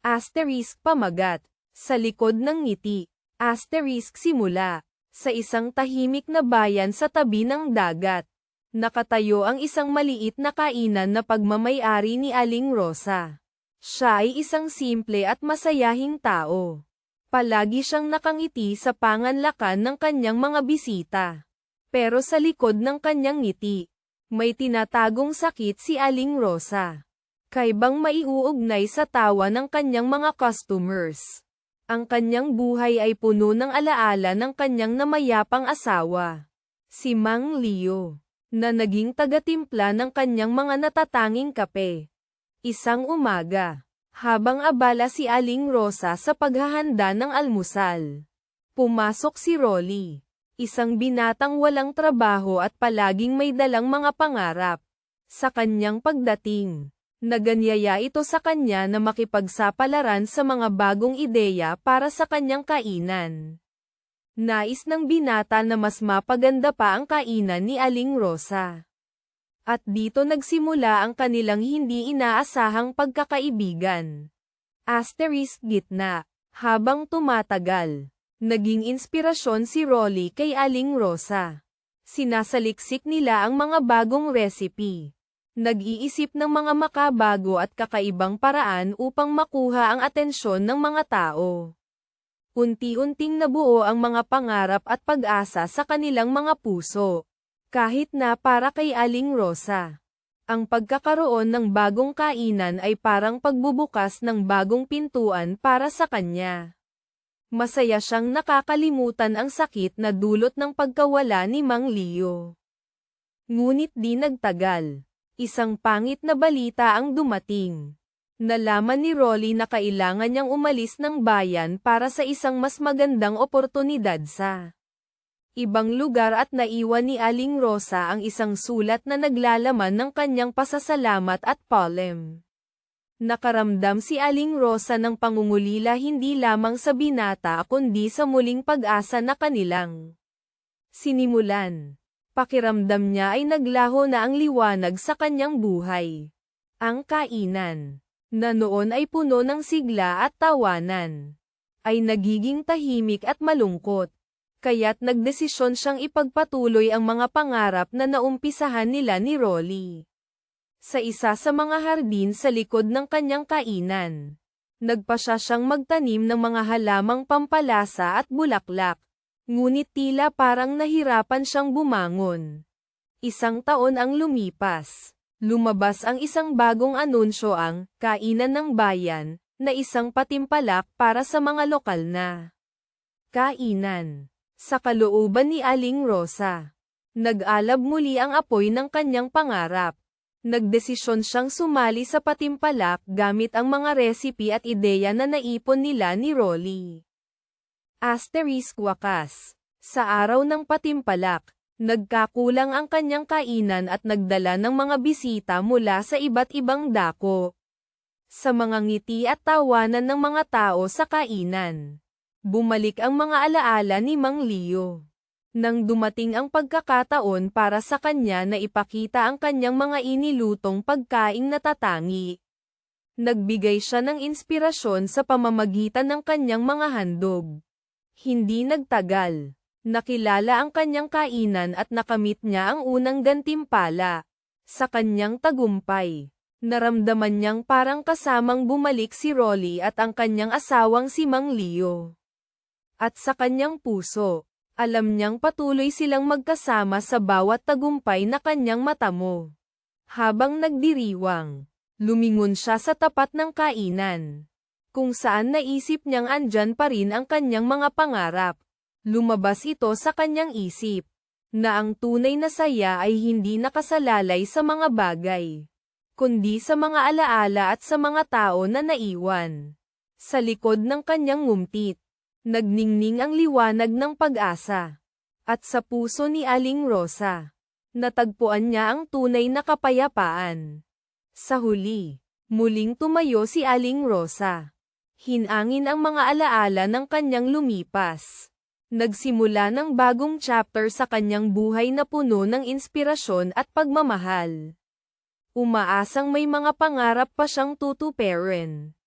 Pamagat. Sa likod ng ngiti. Simula. Sa isang tahimik na bayan sa tabi ng dagat. Nakatayo ang isang maliit na kainan na pagmamay-ari ni Aling Rosa. Siya ay isang simple at masayahing tao. Palagi siyang nakangiti sa panganlakan ng kanyang mga bisita. Pero sa likod ng kanyang ngiti, may tinatagong sakit si Aling Rosa. Kaibang maiuugnay sa tawa ng kanyang mga customers. Ang kanyang buhay ay puno ng alaala ng kanyang namayapang asawa, si Mang Leo, na naging tagatimpla ng kanyang mga natatanging kape. Isang umaga, habang abala si Aling Rosa sa paghahanda ng almusal, pumasok si Rolly, isang binatang walang trabaho at palaging may dalang mga pangarap. Sa kanyang pagdating, naganyaya ito sa kanya na makipagsapalaran sa mga bagong ideya para sa kanyang kainan. Nais ng binata na mas mapaganda pa ang kainan ni Aling Rosa. At dito nagsimula ang kanilang hindi inaasahang pagkakaibigan. Gitna. Habang tumatagal, naging inspirasyon si Rolly kay Aling Rosa. Sinasaliksik nila ang mga bagong recipe. Nag-iisip ng mga makabago at kakaibang paraan upang makuha ang atensyon ng mga tao. Unti-unting nabuo ang mga pangarap at pag-asa sa kanilang mga puso. Kahit na para kay Aling Rosa, ang pagkakaroon ng bagong kainan ay parang pagbubukas ng bagong pintuan para sa kanya. Masaya siyang nakakalimutan ang sakit na dulot ng pagkawala ni Mang Leo. Ngunit di nagtagal. Isang pangit na balita ang dumating. Nalaman ni Rolly na kailangan niyang umalis ng bayan para sa isang mas magandang oportunidad sa ibang lugar at naiwan ni Aling Rosa ang isang sulat na naglalaman ng kanyang pasasalamat at palem. Nakaramdam si Aling Rosa ng pangungulila hindi lamang sa binata kundi sa muling pag-asa na kanilang sinimulan. Pakiramdam niya ay naglaho na ang liwanag sa kanyang buhay. Ang kainan, na noon ay puno ng sigla at tawanan, ay nagiging tahimik at malungkot. Kaya't nagdesisyon siyang ipagpatuloy ang mga pangarap na naumpisahan nila ni Rolly. Sa isa sa mga hardin sa likod ng kanyang kainan, nagpasya siyang magtanim ng mga halamang pampalasa at bulaklak. Ngunit tila parang nahirapan siyang bumangon. Isang taon ang lumipas. Lumabas ang isang bagong anunsyo ang Kainan ng Bayan, na isang patimpalak para sa mga lokal na kainan. Sa kalooban ni Aling Rosa, nag-alab muli ang apoy ng kanyang pangarap. Nagdesisyon siyang sumali sa patimpalak gamit ang mga recipe at ideya na naipon nila ni Rolly. Wakas. Sa araw ng patimpalak, nagkakulang ang kanyang kainan at nagdala ng mga bisita mula sa iba't ibang dako. Sa mga ngiti at tawanan ng mga tao sa kainan, bumalik ang mga alaala ni Mang Leo. Nang dumating ang pagkakataon para sa kanya na ipakita ang kanyang mga inilutong pagkaing natatangi, nagbigay siya ng inspirasyon sa pamamagitan ng kanyang mga handog. Hindi nagtagal, nakilala ang kanyang kainan at nakamit niya ang unang gantimpala. Sa kanyang tagumpay, naramdaman niyang parang kasamang bumalik si Rolly at ang kanyang asawang si Mang Leo. At sa kanyang puso, alam niyang patuloy silang magkasama sa bawat tagumpay na kanyang matamo. Habang nagdiriwang, lumingon siya sa tapat ng kainan, kung saan naisip niyang andyan pa rin ang kanyang mga pangarap. Lumabas ito sa kanyang isip, na ang tunay na saya ay hindi nakasalalay sa mga bagay, kundi sa mga alaala at sa mga tao na naiwan. Sa likod ng kanyang ngumtit, nagningning ang liwanag ng pag-asa. At sa puso ni Aling Rosa, natagpuan niya ang tunay na kapayapaan. Sa huli, muling tumayo si Aling Rosa. Hinangin ang mga alaala ng kanyang lumipas. Nagsimula ng bagong chapter sa kanyang buhay na puno ng inspirasyon at pagmamahal. Umaasang may mga pangarap pa siyang tutuparin.